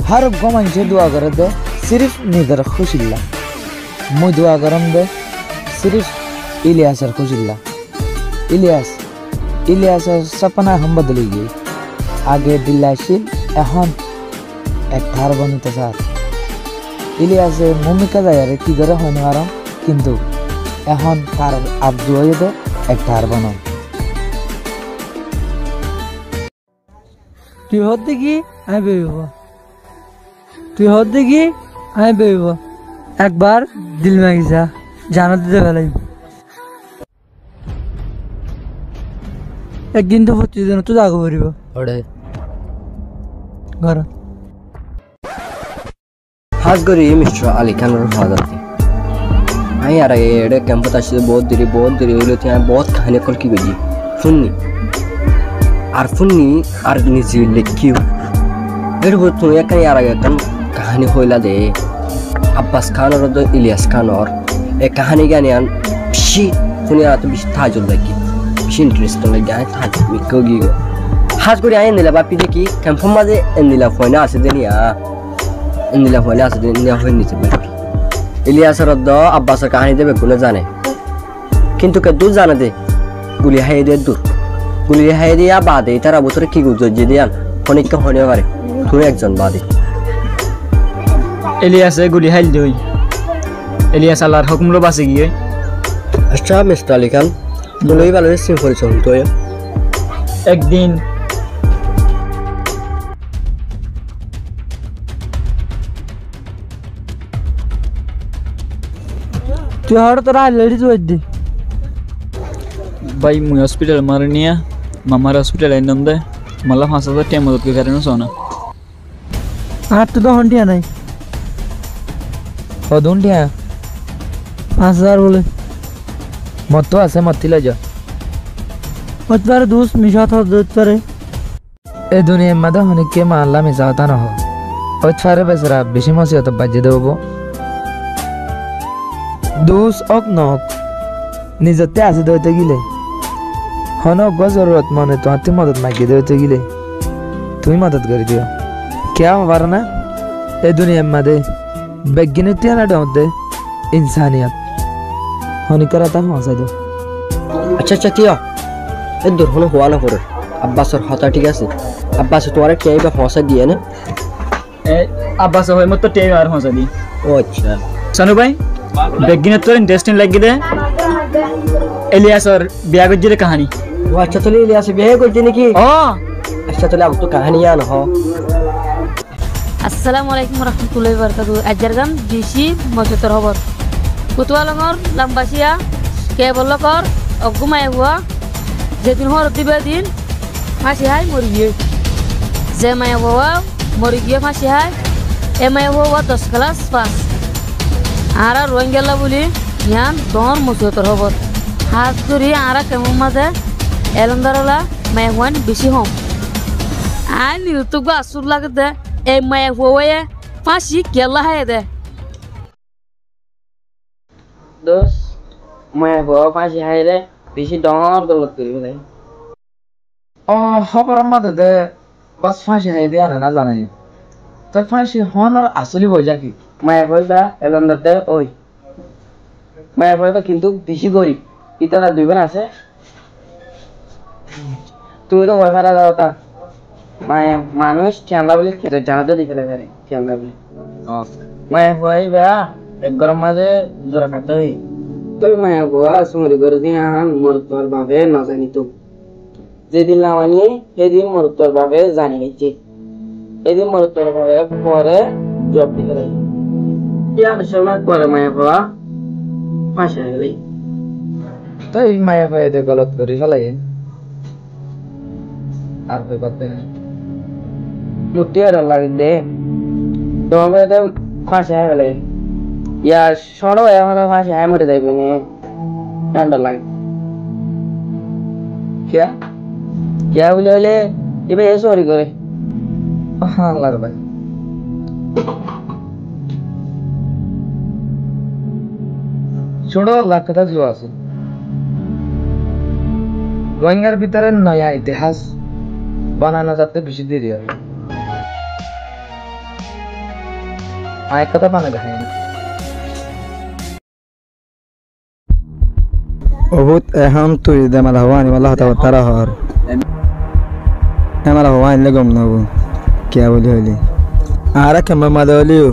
हर गमांचे दुआ करे दे सिर्फ निगर खुशिल्ला मुई दुआ करम दे सिर्फ इलियासर खुशिल्ला इलियासर सपना हम बदली गई आगे दिलाशिल এখন এক ধার বনিতে স্যার ইলিয়াসে ভূমিকা যায় কি করে হয় না আরাম কিন্তু এখন তার আব্দু হয়ে দে এক ধার বনো তুই হতে কি আমি বেব তুই হতে কি আমি বেব একবার দিল মাগিসা জানা দিতে ফেলাই একদিন তো প্রতিদিন তো যাগো পারিব ওরে ঘর खास करी मिस्टर अली खान और फादर थे आई यार ये कैंपस अच्छे बहुत देरी हुई थी बहुत खाने कल की गई फुन्नी और निजी लिखी फिर वो तो ये कहीं यार कन कहानी होइला दे अब्बास खान और तो इलियास खान और एक कहानी क्या नहीं बिशी फुन्नी यार तो बिशी ताजुल लगी बिशी इंटरेस्टिंग लगी है ताजुल मिकोगी खास करी आई नीला बापी देखी कैंपस में दे नीला फोना आसे देनी इंदिला फले आसे इंदिला होई निचे बैठी इलियासर द अब्बासर कहानी देबे गुने जाने किंतु के दूर जाने दे गुली हाय दे दूर गुली हाय दे या बादे तारा बुतरे की गुजो जे दियान फनिक के होने पारे तुम एकजन बादे इलियासे गुली हाय देई इलियास आल्लाहर हुकुम रो बासे गिए अच्छा मिस्टर अली खान गुलोई वाले सिंपल चल तो एक दिन তুই হঠাৎ তোরা লেডিজ ওইদি भाई मुझे हॉस्पिटल मारनी है मामा हॉस्पिटल है नंदे मतलब हाँ सब टाइम मदद के कारण सोना আর তো তো হন্টিয়া নাই হদুন্ডিয়া 5000 বলে মত আছে মতিলা যা মতবার দোস্ত মিশাত হদতরে এ দুনিয়া মধ্যে হনিকে মাল্লা মিসাতা না হয় ওই ছারে বেসরা বেশি মসিয়ত বাজে দেবো দোষ অক নক নিজতে আছে দইতে গিলে হন গজরত মনে তো আতি মদত মাগি দইতে গিলে তুমি মদত করে দিও क्या हमारा ना ये दुनिया में दे बेगिने तेरा डाउन दे इंसानियत होने करा था वहाँ से दो अच्छा तिया ये दुर्घटना हुआ ना फिर अब्बास और हाथा ठीक है से अब्बास तुम्हारे क्या ही हौसला दिया ना अब्बास होए मत तो टेम यार हौसला दी ओ अच्छा सनु भाई बेगिने तो इंटरेस्टिंग लगी दे इलियास और ब्याह गुजरे कहानी वो अच्छा तो इलियास ब्याह गुजरे की ओ अच्छा तो अब तो कहानी यार हो আসসালামু আলাইকুম রাহমাতুল্লাহি ওয়া বারাকাতুহু আজারগাম জিসি মজতর খবর কুতওয়ালংর লাম্বাসিয়া কে বলকর অগুমায় হুয়া যেদিন হর দিবে দিন ফাঁসি হাই মরি গিয়ে যে মায়া বাবা মরি গিয়ে ফাঁসি হাই এ মায়া বাবা 10 ক্লাস পাস আর রোহিঙ্গা বলি ইয়ান দন মজতর খবর হাত ধরি আর কেমন মাঝে এলন্দারলা মায়া হুয়ান বেশি হম আনি তো গাসুর লাগতে ए मैं हुए फांसी केला है दे दोस्त मैं हुआ फांसी है रे पीछे डॉर गलत करी है खबर मत दे बस फांसी है दिया ना जाने तो फांसी होनर असली हो जाकी मैं हुआ एलंदर दे ओई मैं हुआ किंतु पीछे गोरी इतना दुइबन আছে तू तो वफादार होता मैं मानुष चांदा बोले तो जानते दिखले मेरे चांदा बोले मैं हुई बया एक गरम माजे जरा खाता ही तो मैं हुआ सुमरी कर दिया हम मरतोर बाबे ना जानी तो जे दिन लावानी हे दिन मरतोर बाबे जानी गई हे दिन मरतोर बाबे परे जॉब दिखले या शर्मा पर मैं हुआ पाशा गई तो मैं हुआ ये गलत करी चला ये আর कोई बात नहीं मुट्ठी डर लग दे तो हमें तो फांसी है वाले यार छोड़ो यार हमारा फांसी है मर जाए बिने डर लग क्या बोले वाले ये भाई सॉरी करे हाँ लग भाई छोड़ो लगता जो आसु रोहिंग्यार भीतरे नया इतिहास बनाना चाहते बेশি দেরি হবে আয় কথা পানে গায় না অবুত এখন তুই দেমাল হওয়ানি মাল্লাহ তারা হর আমার হওয়ানি লগম নবু কে বলি হইলি আরা কেমন মাদলিও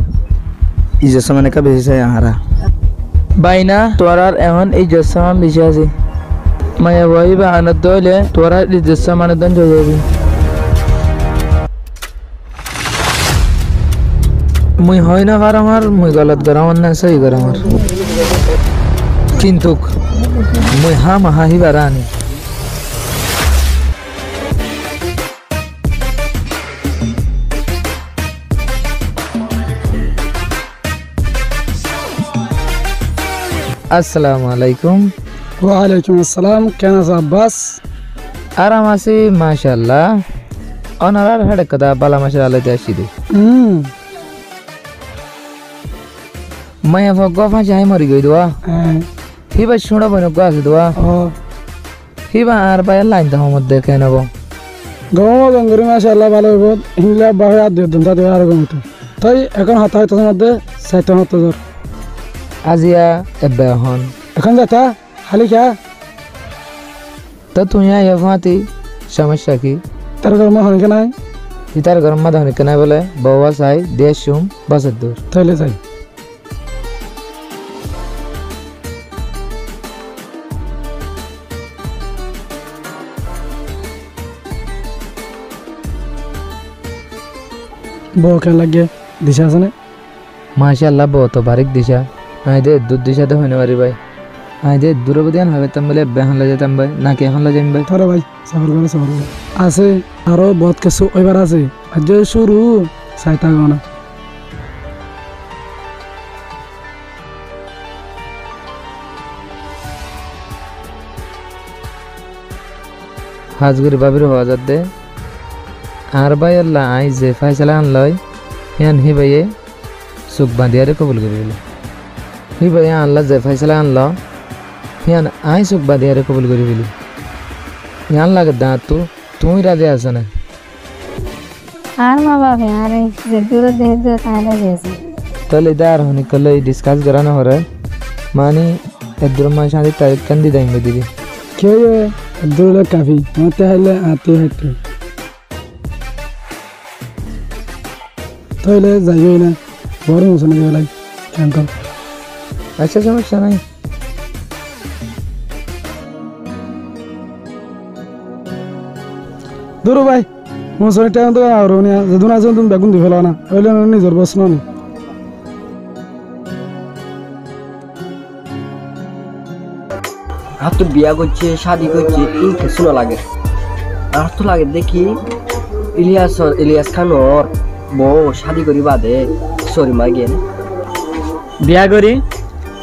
ইজে সমানে কা বেশি চাই আরা বাইনা তোর আর এখন এই জসমান বেশি আছে মায়া ভাই বা আনন্দ হইলে তোর আর এই জসমানের দন হয়ে যাবি মুই হয় না কার আমার মুই গলত কর আমার না সহি কর আমার কিন্তু মুই হাহি বারানি আসসালামু আলাইকুম ওয়ালাইকুম আসসালাম কেন আছো আব্বাস আরাম আছি মাশাআল্লাহ অনার হেডে কথা বালা মাশাআল্লাহ আসি দে মায়া গফা চাই মরি গই দোয়া হিবা শুনা বনে গাছ দোয়া হিবা আর বাই লাইন তো মত দেখে নেব গম গঙ্গরি মাশাআল্লাহ ভালো হইব হিলা বাহে আদ দিও দন্তা দেওয়ার গমত তাই এখন হাত হয় তোর মধ্যে সাইতে মত জোর আজিয়া এবে হন এখন যাতা খালি খা তো তুই আয়া ফাতি সমস্যা কি তার গরম হন কে নাই ইতার গরম মা ধনে কেনা বলে বাবা সাই দেশুম বসত দূর তাইলে যাই বউ কেন লাগে দিশা আছে না মাশাআল্লাহ বহুত বারিক দিশা আই দে দুধ দিশা তো হইনে পারি ভাই আই দে দূরবদিয়ান হবে তাম বলে বেহান লাগে তাম ভাই নাকি এখন লাগে ভাই তোরা ভাই সফর করে আছে আরো বহুত কিছু ওইবার আছে আজ শুরু সাইতা গনা হাজগুরি বাবির হওয়া যাতে আর ভাই আল্লাহ আই যে ফাইসালা আনলয় হিয়ান হি ভাইয়ে সুখ বাঁধিয়ারে কবুল করে দিল হি ভাই আল্লাহ যে ফাইসালা আনল হিয়ান আই সুখ বাঁধিয়ারে কবুল করে দিলি ইয়ান লাগে দাঁত তো তুমি রাজে আছো না আর মা বাবা আরে যে দূর দেখে তাহলে গেছে তাহলে ইদার হনি কলে ডিসকাস করানো হরে মানি এদুর মা শাদি তারিখ কান্দি দাইমে দিদি কে দূর কাফি মতে হলে আতে হতে তাহলে যাইও না বড় মুসনে গেলাই কেন কর আচ্ছা সমস্যা নাই দূর ভাই মুসনে টাইম তো আর না যদুন আছে তুমি বেগুন দি ফেলা না হইলে নিজের বসন না আর তো বিয়া করছে শাদি করছে ইনকে শোনা লাগে আর তো লাগে দেখি ইলিয়াস খানোর বউ শাদি করি বাদে সরি মা গিয়ে বিয়া করি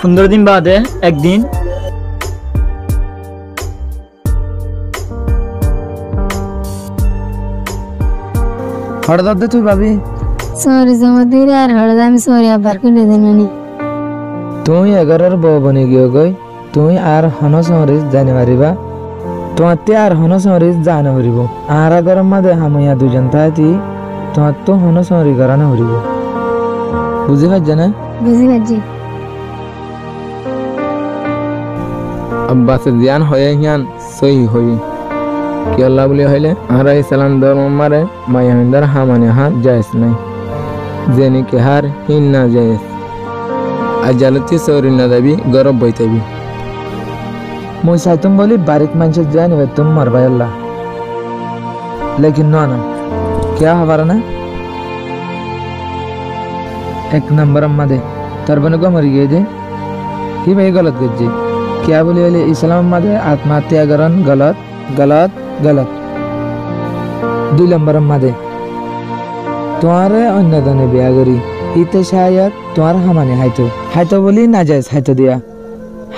15 দিন বাদে একদিন হঠাৎ দে তুই ভাবি সরি জমদির আর হড় আমি সরি আবার করে দেনানি তুই এগারোর বউ বনি গিয়ে গই তুই আর হন সমরিস জানি মারিবা তোমার তে আর হন সমরিস জানে হরিব আর গরম মাদে হামিয়া দুজন থাকি তোমার তো হন সমরি করানো হরিব বুঝি পারছে না বুঝি পাচ্ছি আব্বাস জ্ঞান হয়ে হিয়ান সহি হই কি আল্লাহ বলি হইলে আরা ইসলাম ধর্ম মারে মায়াহিন্দার হামানে হা জায়েজ নাই জেনি কে হার হিন না জায়েজ আজালতি সৌরি না দাবি গরব বইতাবি মুই চাইতুম বলি বারিক মানুষের জানি তুম মারবাই আল্লাহ লেকিন না क्या हवा ना एक नंबर अम्मा दे तरबन को मरी गए दे ही भाई गलत कर जी क्या बोले वाले इस्लाम अम्मा दे आत्महत्या करन गलत गलत गलत 2 नंबर अम्मा दे तुम्हारे अन्य दने ब्याह करी इते शायद तुम्हारा हमाने हाइतो बोली ना जायज हाइतो दिया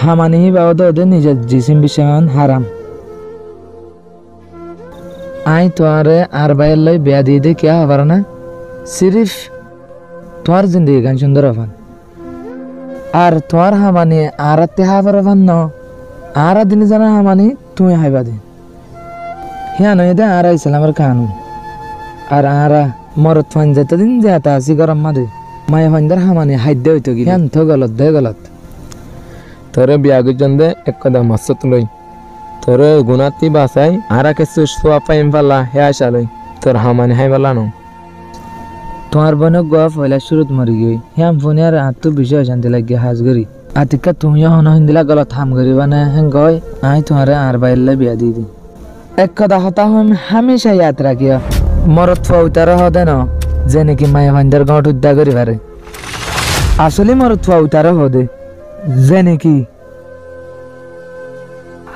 हमाने ही बाबा दो दे निज जिस्म बिशान हाराम आई तुम्हारे आर बायल लाई ब्याह दी दे क्या हवा ना सिर्फ तुम्हार जिंदगी का सुंदर अफन आर तुम्हार हमानी आरते हावर अफन न आरा दिन जना हमानी तुम्हें हाइबा दे यहाँ नहीं दे आरा इस्लाम कानून आर आरा मरत फन जाता दिन जाता सी गरम मा दे মায়া ভাইন্দার হামানে হাইদ্য হইতো গিলে হ্যাঁ তো গলত দে গলত তোরে বিয়া গুজন দে এক কথা মাসত লই তোরে গুণাতি বাসাই আরা কিছু সোয়া পাইম পালা হে আশা লই তোর হামানে হাই পালা নো তোমার বোন গোয়া পয়লা শুরুত মরি গই হ্যাঁ ফোনে আর আত্ম বিষয় শান্তি লাগে হাজ গরি আতিকা তুমিও হন হিন্দিলা গলত হাম গরিবা না হ্যাঁ গয় আই তোমারে আর বাইল্লা বিয়া দি দি এক কথা হতা হন হামেশা ইয়াদ রাখিয়া মরত ফাউতার হদে ন যে নাকি মায়া ভাইন্দার গট উদ্দা করি পারে আসলে মরত ফাউতার হদে যে নাকি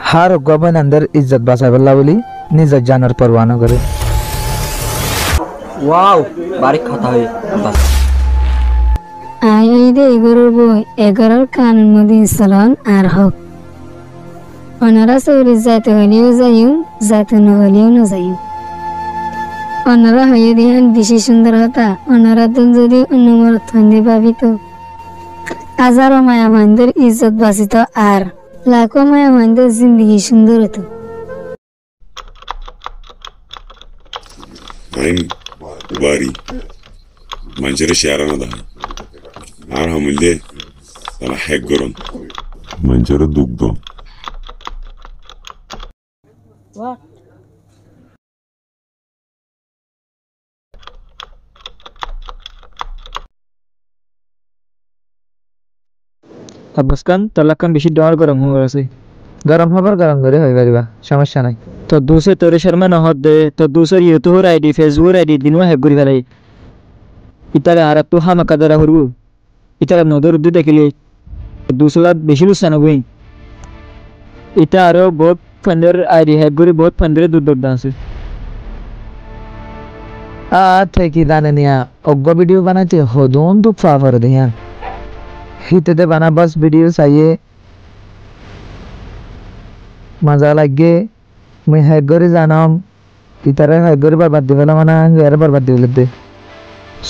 হার গবন আন্দার ইজ্জত বাঁচাই বললা বলি নিজের জানার পরোয়া না করে ওয়াও বারিক কথা হই আব্বাস আই দে এগোর বই এগোর কানুন মধ্যে চলন আর হোক ওনারা চৌরি যাইতে হলেও যাইও যাইতে নহলেও নযাইও ওনারা হয়ে দিহান বেশি সুন্দর হতা ওনারা তো যদি অন্য মরত ফান্দি পাবিত হাজারো মায়া ভাইদের ইজ্জত বাঁচিত আর লাখো মায়া ভাইদের জিন্দগি সুন্দর হতো Ein bari manjere sharana da ar hamulde tala heggoron manjere dugdo Abbas খান তোর লাখান বেশি ডর গরম হয়ে গেছে গরম হবার গরম করে হয়ে পারিবা সমস্যা নাই তো দুসে তোরে শর্মা নহত দে তো দুসর ইউটিউবের আইডি ফেসবুকের আইডি দিনও হ্যাক করি ফেলাই ইতালে আর তো হামা কাদারা করবো ইতালে নদর উদ্দু দেখিলে দুসলা বেশি লুসান বই ইটা আরো বহুত ফান্ডের আইডি হ্যাক করে বহুত ফান্ডের দূর দূর আছে থেকে জানে নিয়া অজ্ঞ ভিডিও বানাইতে হদন তো ফাফার দিয়া হিতে বানা বাস ভিডিও চাইয়ে মজা লাগে মুই হ্যাক করে জানাম ইতারে হ্যাক করে বরবাদ দি ফেলা মানে এর বরবাদ দি ফেলে দে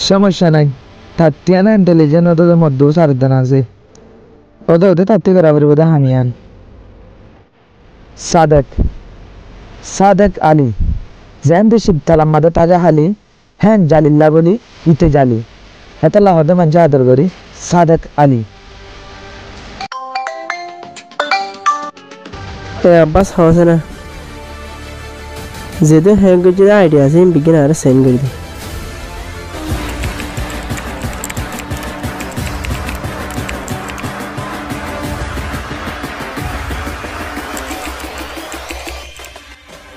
সমস্যা নাই তাত্তিয়া না ইন্টেলিজেন্ট ওদের মধ্যেও সারদান আছে ওদের তাত্তি করা পারি বোধ হামিয়ান সাদেক সাদেক আলী যেন শিবতালাম মাদে তাজা হালি হ্যাঁ জালিল্লা বলি ইতে জালি এতলা হদে মানুষ আদর করি সাদেক আলী আব্বাস হওয়া না যেহেতু হ্যাং করছে আইডিয়া আছে বিজ্ঞান আর সেন্ড করে দিই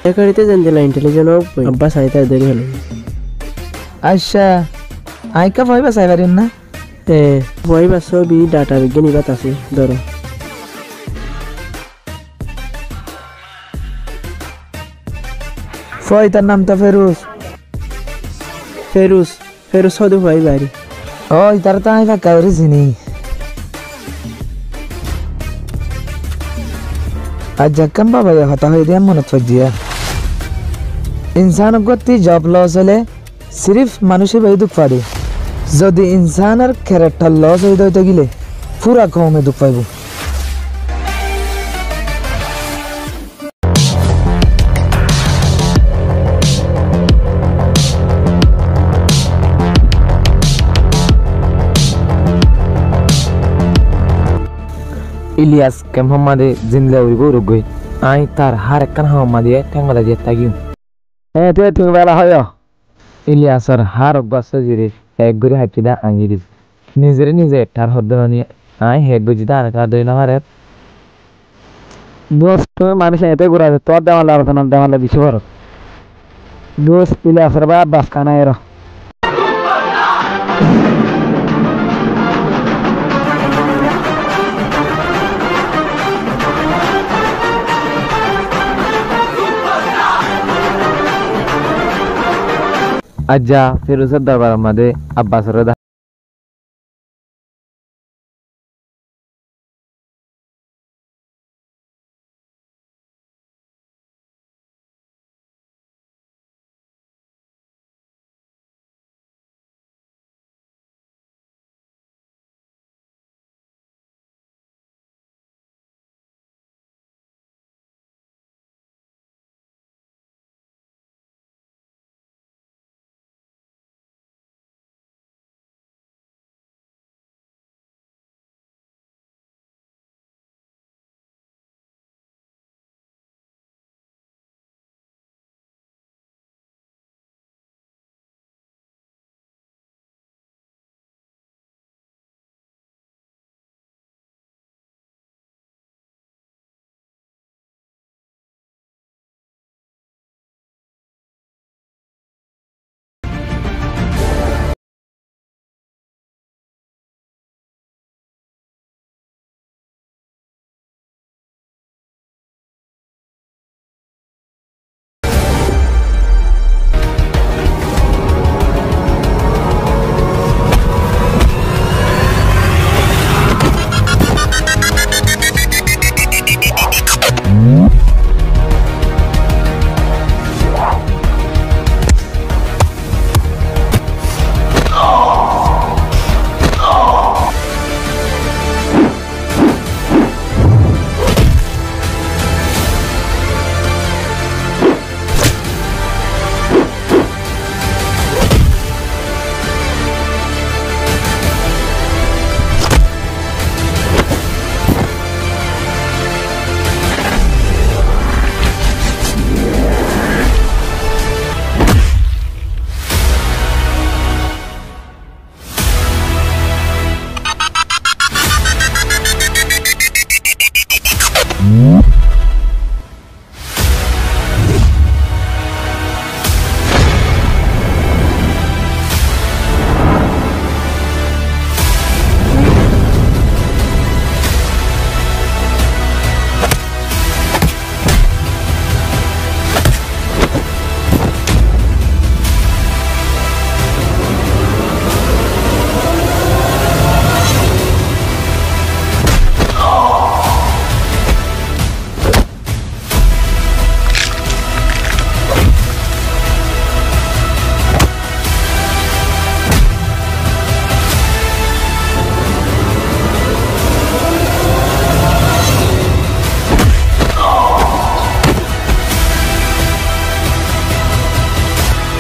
একারিতে জান দিলা ইন্টেলিজেন্ট আব্বাস আইতা দেরি হলো আচ্ছা আইকা ভয় বাসাই পারেন না ভয় বা সবই ডাটা বিজ্ঞানী বাত আছে ধরো ফয় তার নামটা ফেরুজ ফেরুজ ফেরুজ হদু ভাই বাড়ি ওই তার তো আমি ফাঁকা করে চিনি আর যাকাম বাবা হতা হয়ে দিয়া মনত ফজিয়া ইনসান গতি জব লস হলে সিরিফ মানুষের ভাই দুঃখ পাবে যদি ইনসানের ক্যারেক্টার লস হইতে গেলে পুরা কমে দুঃখ পাইব ইলিয়াস কে মোহাম্মদে জিন্দা উড়িব রুগই আই তার হার একখান মোহাম্মদে ঠেঙ্গলা দিয়ে থাকিও তুমি বেলা হয় ইলিয়াসর হার অভ্যাস জিরে এক ঘুরে হাঁটিদা আঙিরি নিজের নিজে তার হদ্দানি আই হেক বুঝিদা আর কার দই না হারে দোস্ত তুমি মানুষ এতে ঘুরা তোর দেওয়ালে আলোচনা দেওয়ালে বেশি বড় দোস্ত ইলিয়াসর বা বাস কানা এর আজ্জা ফিরোজের দরবার মধ্যে আব্বাসের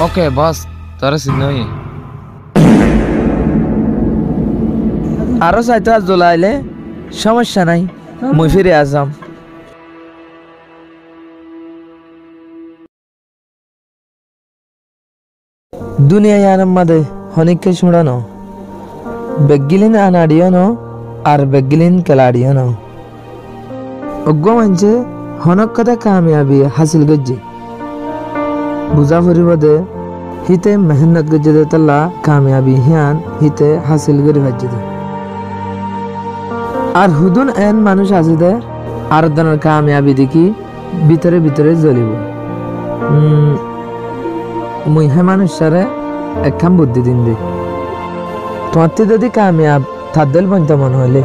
ওকে বস তোর সিনই আরো চাইতে আর জ্বলাইলে সমস্যা নাই মুই ফিরে আসাম দুনিয়ায় আনম্মাদে হনিককে শুনানো বেগিলিন আনাডিও ন আর বেগিলিন কেলাডিও ন অজ্ঞ মানছে হনক কথা কামিয়াবি হাসিল গজ্জি বুঝা ফুরিব দে হিতে মেহনত গজ্জে দে তাল্লা কামিয়াবি হিয়ান হিতে হাসিল করি ভাজ্জে দে আর হুদুন এন মানুষ আছে দে আর ধরনের কামিয়াবি দেখি ভিতরে ভিতরে জ্বলিব মুই হে মানুষরে একখান বুদ্ধি দিন দে তোমার যদি কামিয়াব থাদ্দল বনতে মন হইলে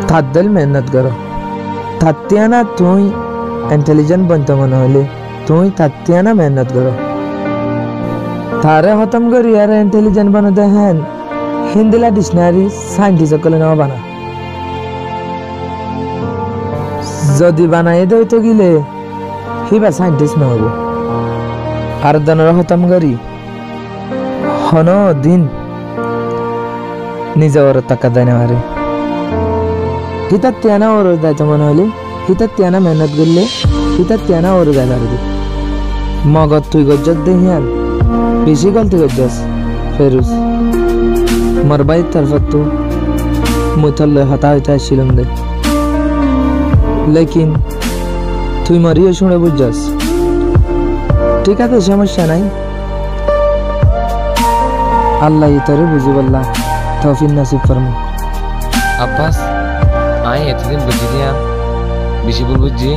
থাদ্দল মেহনত করো থাত্তিয়ানা তুই ইন্টেলিজেন্ট বনতে মন হইলে তুই থাত্তিয়ানা মেহনত করো তারে খতম করি আর ইন্টেলিজেন্ট বানাতে হেন হিন্দিলা ডিকশনারি সাইন্টিস্ট সকলে নেওয়া বানা যদি বানাই দইতে গিলে হিবা সাইন্টিস্ট নহব আর দনর খতম করি হন দিন নিজে ওর টাকা দেয় না মারে হিতার তিয়ানা ওর দায়িত্ব মনে হইলে হিতার তিয়ানা মেহনত করলে হিতার তিয়ানা ওর গায়ে দাঁড়িয়ে মগত তুই গজ্জত দেহিয়ান বেশি গলতি গজ্জাস ফেরুজ মোর বাইর তরফত তো মুথল্লে হতা হইতে আসছিলাম দে লেকিন তুই মরিও শুনে বুঝছাস ঠিক আছে সমস্যা নাই আল্লাহ ইতরে বুঝি বললা তৌফিক নসিব ফরমা আব্বাস আই এতদিন বুঝি দিয়া বেশি বল বুঝছি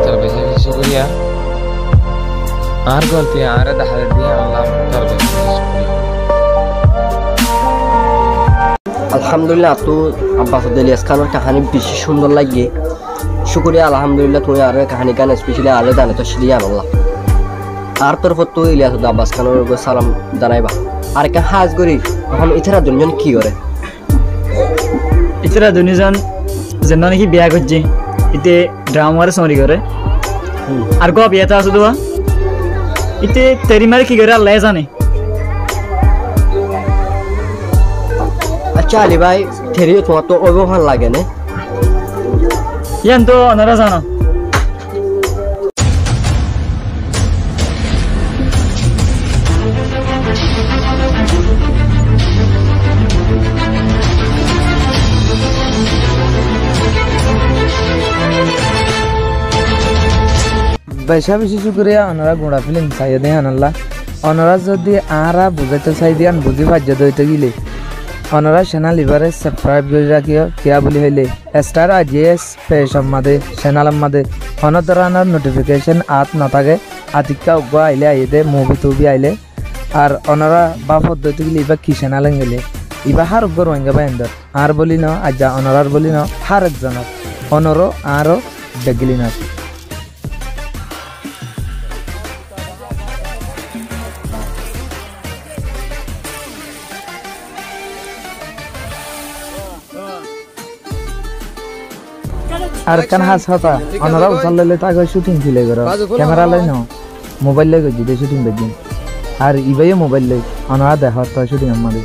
তোর বেশি বেশি করিয়া আর গলতি আর দেখা দিয়া আল্লাহ তোর বেশি আলহামদুলিল্লাহ তো আব্বাস ইলিয়াস খানের কাহিনী বেশি সুন্দর লাগে শুকরিয়া আলহামদুলিল্লাহ তুমি আর কাহিনী গান স্পেশালি আলে জানে তো শিলিয়া আল্লাহ আর তোর ফটো ইলিয়াস আব্বাস খানের সালাম জানাইবা আর কা হাজ করি এখন ইতরা দুজন কি করে ইতরা দুজন যেন নাকি বিয়া করছে ইতে ড্রামার সরি করে আর গো বিয়াটা আছে দোয়া ইতে তেরি মারি কি করে আল্লাহ জানে আচ্ছা আলী ভাই থেরি তোমার তো অবহান লাগে না ইয়ান তো অনারা জানো বেশা বেশি শুক্রিয়া অনারা গোড়া ফিলিং চাই দে আনাল্লাহ অনারা যদি আরা বুঝাইতে চাই দিয়ান বুঝি ভাজ্য দইতে গিলে অনারা চ্যানেল লিভারে সাবস্ক্রাইব করে রাখিও কিয়া বলি হইলে স্টার আইজিএস পেশম মাদে চ্যানেল মাদে অনদরানার নোটিফিকেশন আত নথাকে আতিকা উগ আইলে আইদে মুভি টুবি আইলে আর অনারা বা পদ্ধতি গিলে ইবা কি চ্যানেল গেলে ইবা হার উগ্র রোহিঙ্গা বাইন্দর আর বলি ন আজা অনারার বলি ন হার একজনের অনরো আরো বেগলি না আর কান হাস হতা অনরা উছাল লইলে তাকে শুটিং ফিলে করো ক্যামেরা লই ন মোবাইল লই গজি দে শুটিং বেদিন আর ইবাইও মোবাইল লই অনরা দেখা তো শুটিং আমাদের